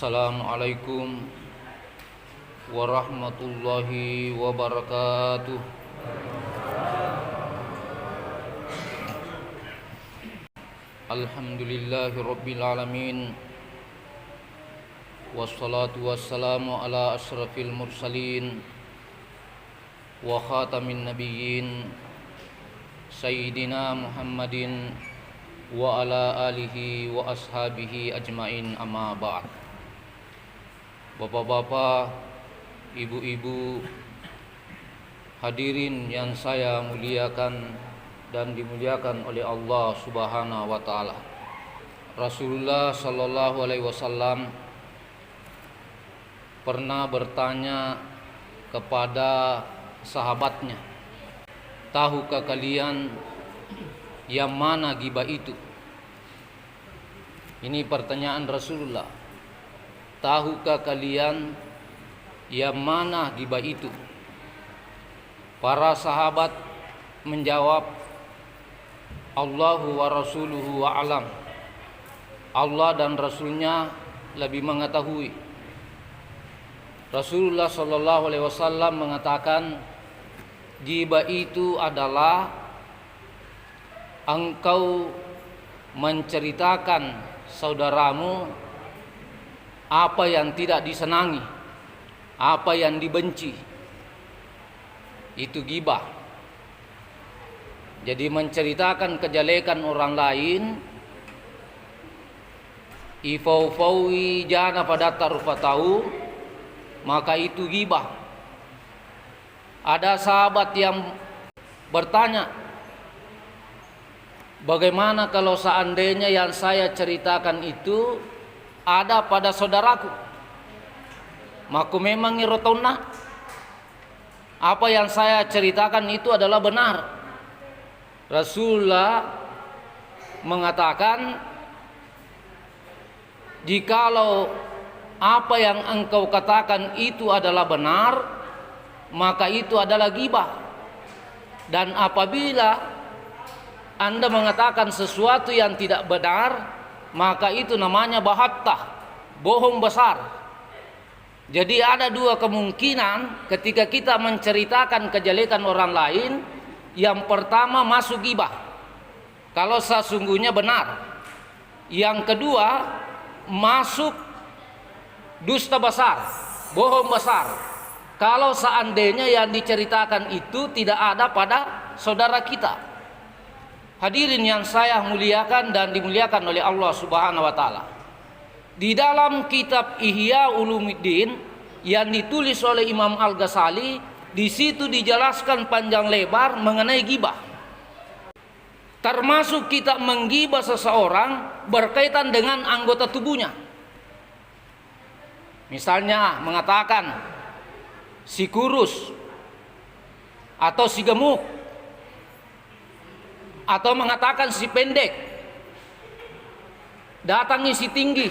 Assalamualaikum warahmatullahi wabarakatuh. Alhamdulillahi rabbil alamin. Wassalatu wassalamu ala asyrafil mursalin wa khatamin nabiyyin Sayyidina Muhammadin wa ala alihi wa ashabihi ajmain, amma ba'd. Bapak-bapak, ibu-ibu, hadirin yang saya muliakan dan dimuliakan oleh Allah Subhanahu wa taala. Rasulullah sallallahu alaihi wasallam pernah bertanya kepada sahabatnya, "Tahukah kalian yang mana ghibah itu?" Ini pertanyaan Rasulullah. Tahukah kalian yang mana ghibah itu? Para sahabat menjawab, Allahu wa rasuluhu wa alam. Allah dan Rasulnya lebih mengetahui. Rasulullah sallallahu alaihi wasallam mengatakan, ghibah itu adalah engkau menceritakan saudaramu apa yang tidak disenangi, apa yang dibenci. Itu ghibah. Jadi menceritakan kejelekan orang lain, ifaufawi jana pada tarufatau, maka itu ghibah. Ada sahabat yang bertanya, bagaimana kalau seandainya yang saya ceritakan itu ada pada saudaraku? Maka memang irotona, apa yang saya ceritakan itu adalah benar. Rasulullah mengatakan, jikalau apa yang engkau katakan itu adalah benar, maka itu adalah ghibah. Dan apabila Anda mengatakan sesuatu yang tidak benar, maka itu namanya bahattah, bohong besar. Jadi ada dua kemungkinan ketika kita menceritakan kejelekan orang lain. Yang pertama masuk ghibah, kalau sesungguhnya benar. Yang kedua masuk dusta besar, bohong besar, kalau seandainya yang diceritakan itu tidak ada pada saudara kita. Hadirin yang saya muliakan dan dimuliakan oleh Allah Subhanahu wa taala. Di dalam kitab Ihya Ulumuddin yang ditulis oleh Imam Al-Ghazali, di situ dijelaskan panjang lebar mengenai ghibah. Termasuk kita menggibah seseorang berkaitan dengan anggota tubuhnya. Misalnya mengatakan si kurus atau si gemuk, atau mengatakan si pendek, datangi si tinggi,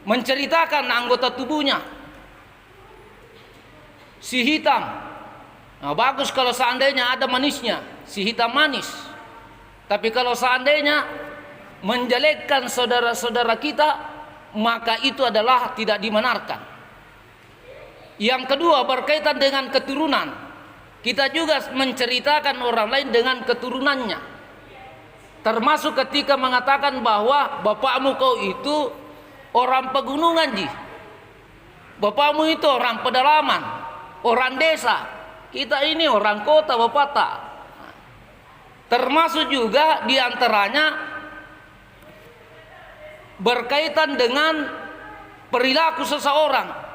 menceritakan anggota tubuhnya. Si hitam, nah bagus kalau seandainya ada manisnya, si hitam manis. Tapi kalau seandainya menjelekkan saudara-saudara kita, maka itu adalah tidak dibenarkan. Yang kedua berkaitan dengan keturunan. Kita juga menceritakan orang lain dengan keturunannya. Termasuk ketika mengatakan bahwa bapakmu kau itu orang pegunungan ji, bapakmu itu orang pedalaman, orang desa, kita ini orang kota bapak tak. Termasuk juga diantaranya berkaitan dengan perilaku seseorang.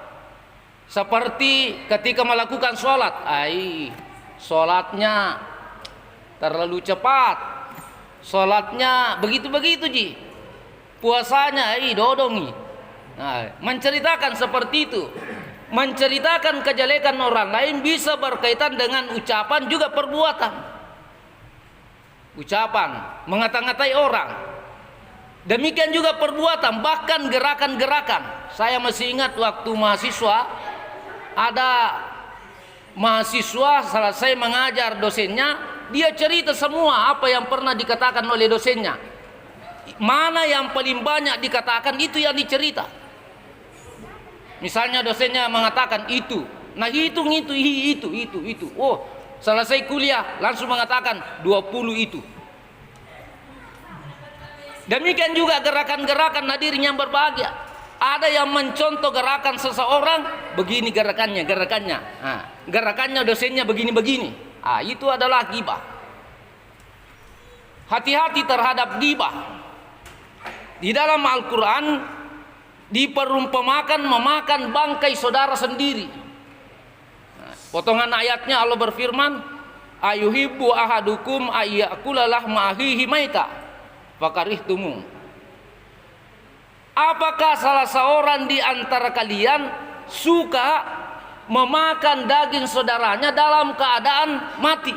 Seperti ketika melakukan sholat, sholatnya terlalu cepat, sholatnya begitu-begitu ji, puasanya dodongi. Nah, menceritakan seperti itu, menceritakan kejelekan orang lain bisa berkaitan dengan ucapan juga perbuatan. Ucapan mengata-ngatai orang, demikian juga perbuatan, bahkan gerakan-gerakan. Saya masih ingat waktu mahasiswa, ada mahasiswa selesai mengajar dosennya, dia cerita semua apa yang pernah dikatakan oleh dosennya. mana yang paling banyak dikatakan itu yang dicerita. Misalnya dosennya mengatakan itu, nah hitung itu. Oh, selesai kuliah langsung mengatakan 20 itu. Demikian juga gerakan-gerakan hadirin yang berbahagia. Ada yang mencontoh gerakan seseorang, begini gerakannya. Nah, gerakannya dosennya begini. Itu adalah ghibah. Hati-hati terhadap ghibah. Di dalam Al-Quran diperumpamakan memakan bangkai saudara sendiri. Nah, potongan ayatnya Allah berfirman, ayuhibbu ahadukum ayyakula lahma akhihi maita fakarihtumu. Apakah salah seorang di antara kalian suka memakan daging saudaranya dalam keadaan mati?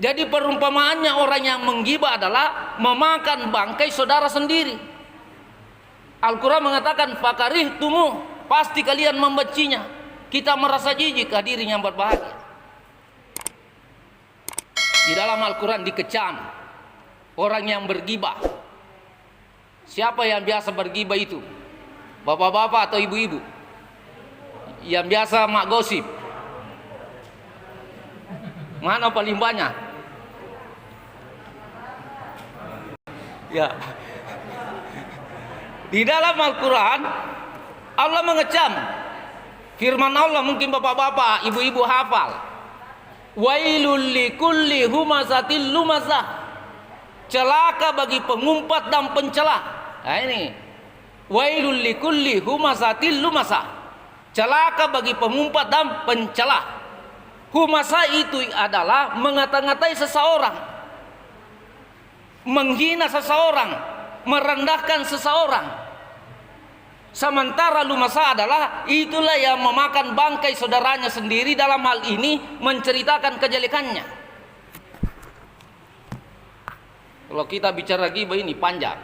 Jadi perumpamaannya orang yang menggibah adalah memakan bangkai saudara sendiri. Al-Quran mengatakan fakarihtumu, pasti kalian membencinya. Kita merasa jijik, hadirin yang berbahagia. Di dalam Al-Quran dikecam orang yang bergibah. Siapa yang biasa bergibah itu? Bapak-bapak atau ibu-ibu? Yang biasa mak gosip? Mana paling banyak? Ya. Di dalam Al-Quran Allah mengecam. Firman Allah mungkin bapak-bapak, ibu-ibu hafal. Wailul likulli humazatil lumazah. Celaka bagi pengumpat dan pencela. Nah ini, wailul likulli humazatil lumazah. Celaka bagi pengumpat dan pencela. Humasa itu adalah mengata-ngatai seseorang, menghina seseorang, merendahkan seseorang. Sementara lumasa adalah itulah yang memakan bangkai saudaranya sendiri, dalam hal ini menceritakan kejelekannya. Kalau kita bicara ghibah ini panjang.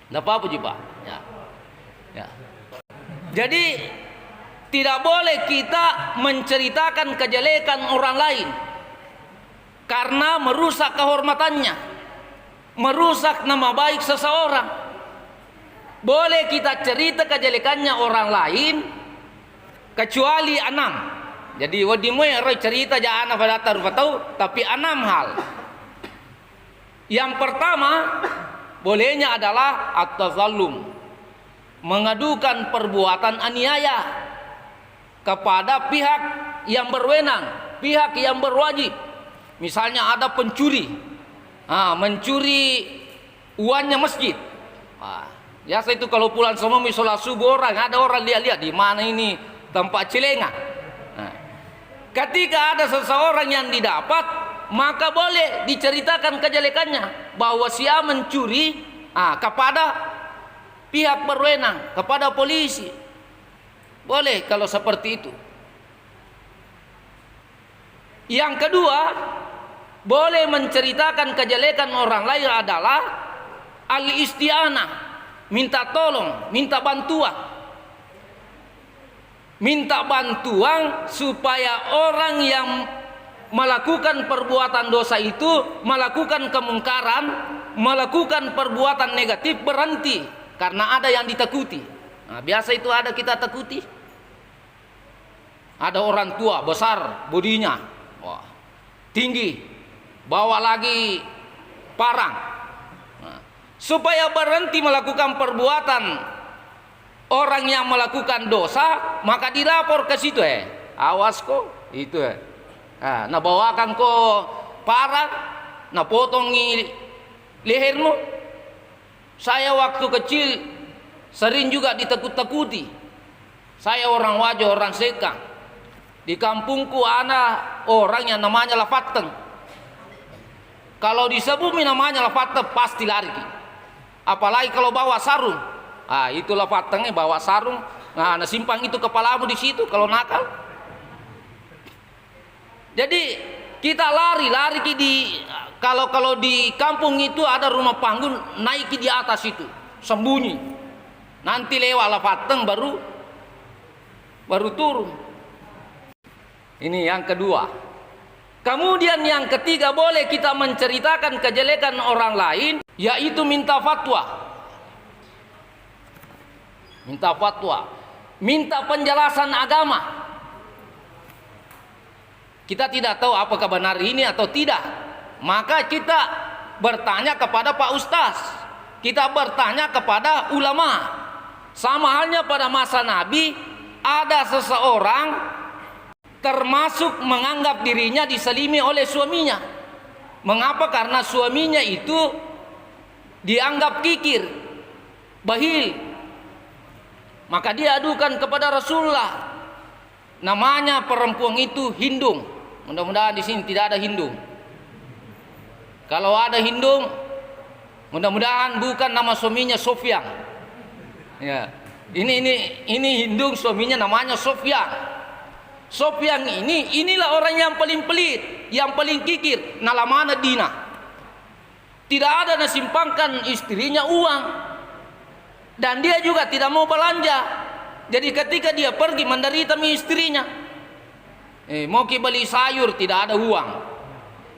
Tidak apa-apa juga. Ya. Jadi tidak boleh kita menceritakan kejelekan orang lain karena merusak kehormatannya, merusak nama baik seseorang. Boleh kita cerita kejelekannya orang lain kecuali 6. Jadi wadimu yang cerita jangan pada tahu, tapi 6 hal. Yang pertama bolehnya adalah at-tazallum, mengadukan perbuatan aniaya kepada pihak yang berwenang, pihak yang berwajib. Misalnya ada pencuri, mencuri uangnya masjid. Biasa itu kalau pulang semua sholat subuh ada orang lihat-lihat di mana ini tempat celengan. Ketika ada seseorang yang didapat, maka boleh diceritakan kejelekannya bahwa dia mencuri kepada pihak berwenang, kepada polisi. Boleh kalau seperti itu. Yang kedua, boleh menceritakan kejelekan orang lain adalah al-isti'anah, minta tolong, minta bantuan. Minta bantuan supaya orang yang melakukan perbuatan dosa itu, melakukan kemungkaran, melakukan perbuatan negatif berhenti karena ada yang ditakuti. Biasa itu ada kita takuti. Ada orang tua besar bodinya, tinggi, bawa lagi parang. Supaya berhenti melakukan perbuatan orang yang melakukan dosa, maka dilapor ke situ. Awas kok itu. Nah bawakan kok parang, nah potongi lehermu. Saya waktu kecil sering juga ditakut-takuti. Saya orang Wajo, orang Sekang. Di kampungku ada orang yang namanya Lafateng. Kalau disebut namanya Lafateng pasti lari. Apalagi kalau bawa sarung. Itu Lafatengnya bawa sarung. Nah simpang itu kepalamu di situ kalau nakal. Jadi kita lari kalau di kampung itu ada rumah panggung, naik di atas itu, sembunyi. Nanti lewat Lafateng baru turun. Ini yang kedua. Kemudian yang ketiga, boleh kita menceritakan kejelekan orang lain, yaitu minta fatwa. Minta fatwa, minta penjelasan agama. Kita tidak tahu apakah benar ini atau tidak, maka kita bertanya kepada Pak Ustaz, kita bertanya kepada ulama. Sama halnya pada masa Nabi, ada seseorang termasuk menganggap dirinya diselimi oleh suaminya. Mengapa? Karena suaminya itu dianggap kikir, bahil. Maka dia adukan kepada Rasulullah. Namanya perempuan itu Hindung. Mudah-mudahan di sini tidak ada Hindung. Kalau ada Hindung, mudah-mudahan bukan nama suaminya Sofyan. Ya. Ini Hindung, suaminya namanya Sofyan. Sofyan inilah orang yang paling pelit, yang paling kikir, nalamana dina. Tidak ada nasimpangkan istrinya uang. Dan dia juga tidak mau belanja. Jadi ketika dia pergi menderita istrinya. Mau beli sayur tidak ada uang.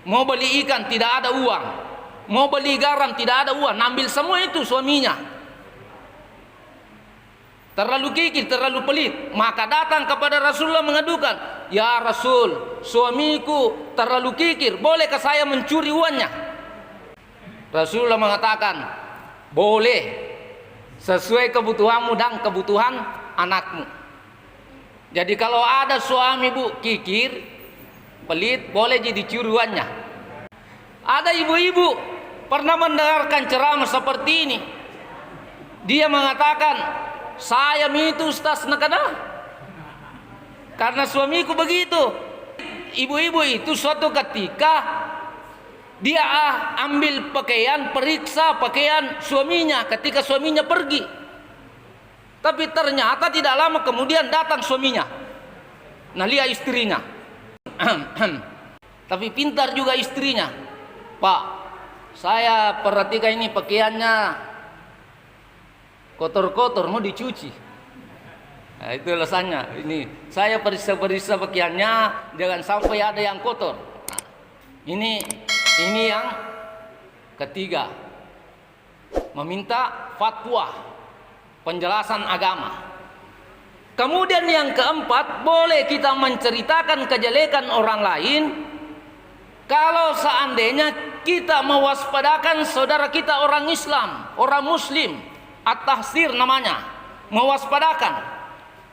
Mau beli ikan tidak ada uang. Mau beli garam tidak ada uang. Ambil semua itu suaminya. Terlalu kikir, terlalu pelit. Maka datang kepada Rasulullah mengadukan, "Ya Rasul, suamiku terlalu kikir, bolehkah saya mencuri uangnya?" Rasulullah mengatakan, "Boleh, sesuai kebutuhanmu dan kebutuhan anakmu." Jadi kalau ada suami bu kikir, pelit, boleh jadi curuannya. Ada ibu-ibu pernah mendengarkan ceramah seperti ini. Dia mengatakan, "Saya itu Ustaz nakada karena suamiku begitu." Ibu-ibu itu suatu ketika dia ambil pakaian, periksa pakaian suaminya ketika suaminya pergi. Tapi ternyata tidak lama kemudian datang suaminya. Nah, lihat istrinya. Tapi pintar juga istrinya. "Pak, saya perhatikan ini pakaiannya kotor-kotor, mau dicuci." Nah, itu alasannya. Ini saya periksa-periksa pakaiannya, jangan sampai ada yang kotor. Nah, ini yang ketiga, meminta fatwa, penjelasan agama. Kemudian yang keempat, boleh kita menceritakan kejelekan orang lain kalau seandainya kita mewaspadakan saudara kita orang Islam, orang Muslim, at-tahsir namanya, mewaspadakan.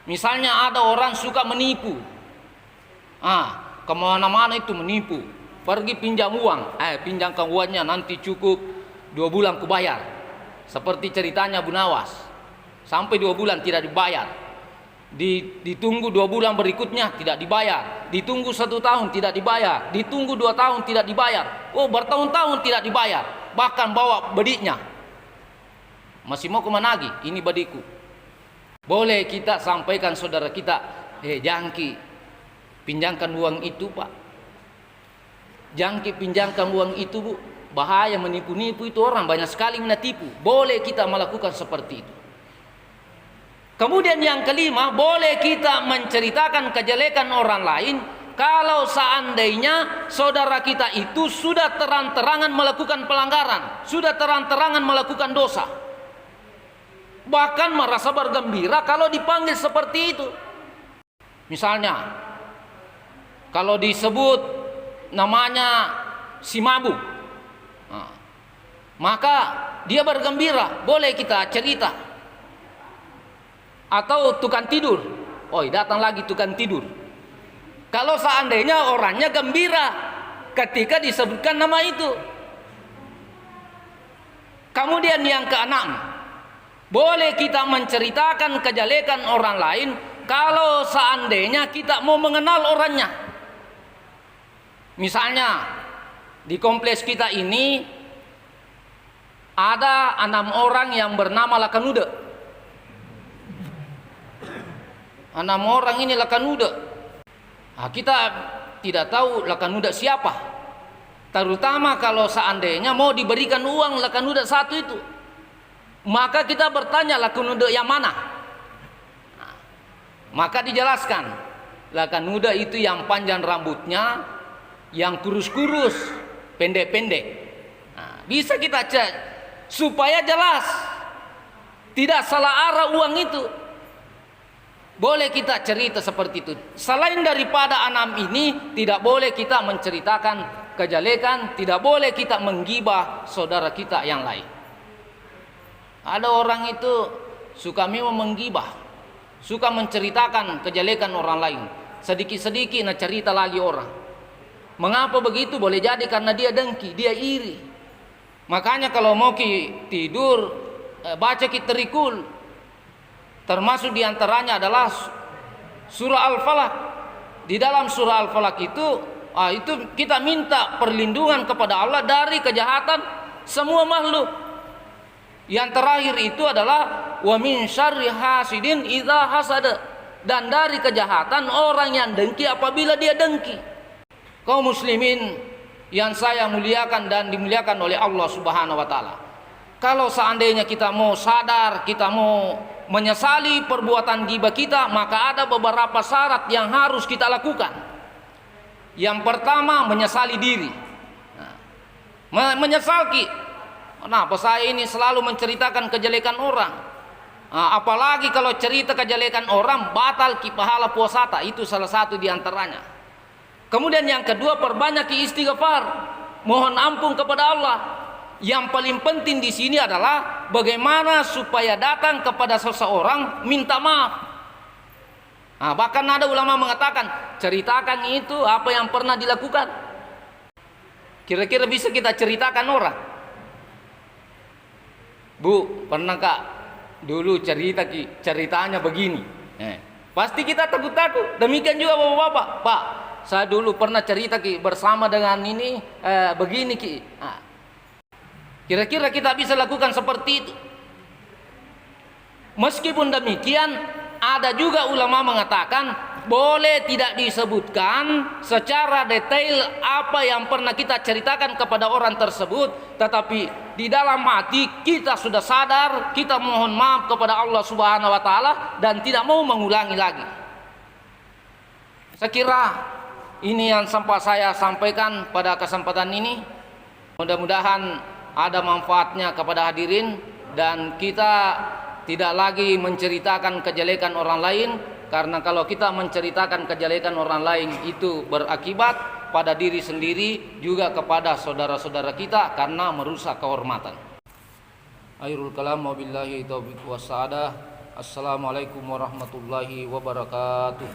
Misalnya ada orang suka menipu, kemana-mana itu menipu, pergi pinjam uang, pinjamkan uangnya nanti cukup 2 bulan kubayar. Seperti ceritanya Bu Nawas. Sampai 2 bulan tidak dibayar. Ditunggu 2 bulan berikutnya tidak dibayar. Ditunggu 1 tahun tidak dibayar. Ditunggu 2 tahun tidak dibayar. Oh, bertahun-tahun tidak dibayar. Bahkan bawa bediknya. Masih mau kemana lagi? Ini bediku. Boleh kita sampaikan saudara kita, jangki, pinjamkan uang itu Pak. Jangki pinjamkan uang itu Bu. Bahaya menipu-nipu itu orang, banyak sekali menitipu. Boleh kita melakukan seperti itu. Kemudian yang kelima, boleh kita menceritakan kejelekan orang lain kalau seandainya saudara kita itu sudah terang-terangan melakukan pelanggaran, sudah terang-terangan melakukan dosa. Bahkan merasa bergembira kalau dipanggil seperti itu. Misalnya, kalau disebut namanya si mabuk, maka dia bergembira, boleh kita cerita. Atau tukang tidur, datang lagi tukang tidur. Kalau seandainya orangnya gembira ketika disebutkan nama itu. Kemudian yang keenam, boleh kita menceritakan kejelekan orang lain kalau seandainya kita mau mengenal orangnya. Misalnya di kompleks kita ini ada 6 orang yang bernama Lakanuda. 6 orang ini Lakanuda. Kita tidak tahu Lakanuda siapa. Terutama kalau seandainya mau diberikan uang Lakanuda satu itu, maka kita bertanya Lakanuda yang mana. Maka dijelaskan Lakanuda itu yang panjang rambutnya, yang kurus-kurus, pendek-pendek. Nah, bisa kita cek supaya jelas, tidak salah arah uang itu. Boleh kita cerita seperti itu. Selain daripada enam ini, tidak boleh kita menceritakan kejelekan, tidak boleh kita menggibah saudara kita yang lain. Ada orang itu suka memang menggibah, suka menceritakan kejelekan orang lain. Sedikit-sedikit nak cerita lagi orang. Mengapa begitu? Boleh jadi karena dia dengki, dia iri. Makanya kalau mau tidur, baca terikul. Termasuk diantaranya adalah surah Al-Falaq. Di dalam surah Al-Falaq itu kita minta perlindungan kepada Allah dari kejahatan semua makhluk. Yang terakhir itu adalah wa min syarri hasidin idza hasada, dan dari kejahatan orang yang dengki apabila dia dengki. Kaum muslimin yang saya muliakan dan dimuliakan oleh Allah Subhanahu wa taala. Kalau seandainya kita mau sadar, kita mau menyesali perbuatan ghibah kita, maka ada beberapa syarat yang harus kita lakukan. Yang pertama, menyesali diri. Menyesal kenapa saya ini selalu menceritakan kejelekan orang? Apalagi kalau cerita kejelekan orang, batal pahala puasa, itu salah satu diantaranya. Kemudian yang kedua, perbanyak istighfar, mohon ampun kepada Allah. Yang paling penting di sini adalah bagaimana supaya datang kepada seseorang minta maaf. Bahkan ada ulama mengatakan, ceritakan itu apa yang pernah dilakukan. Kira-kira bisa kita ceritakan orang. Bu, pernah kak dulu ceritanya begini. Pasti kita takut-takut. Demikian juga bapak-bapak. Pak, saya dulu pernah cerita bersama dengan ini begini Kira-kira kita bisa lakukan seperti itu. Meskipun demikian, ada juga ulama mengatakan boleh tidak disebutkan secara detail apa yang pernah kita ceritakan kepada orang tersebut, tetapi di dalam hati kita sudah sadar, kita mohon maaf kepada Allah Subhanahu wa taala dan tidak mau mengulangi lagi. Saya kira ini yang sempat saya sampaikan pada kesempatan ini. Mudah-mudahan ada manfaatnya kepada hadirin, dan kita tidak lagi menceritakan kejelekan orang lain, karena kalau kita menceritakan kejelekan orang lain itu berakibat pada diri sendiri juga kepada saudara-saudara kita karena merusak kehormatan. Akhirul kalam, wabillahi taufiq wassadah. Assalamualaikum warahmatullahi wabarakatuh.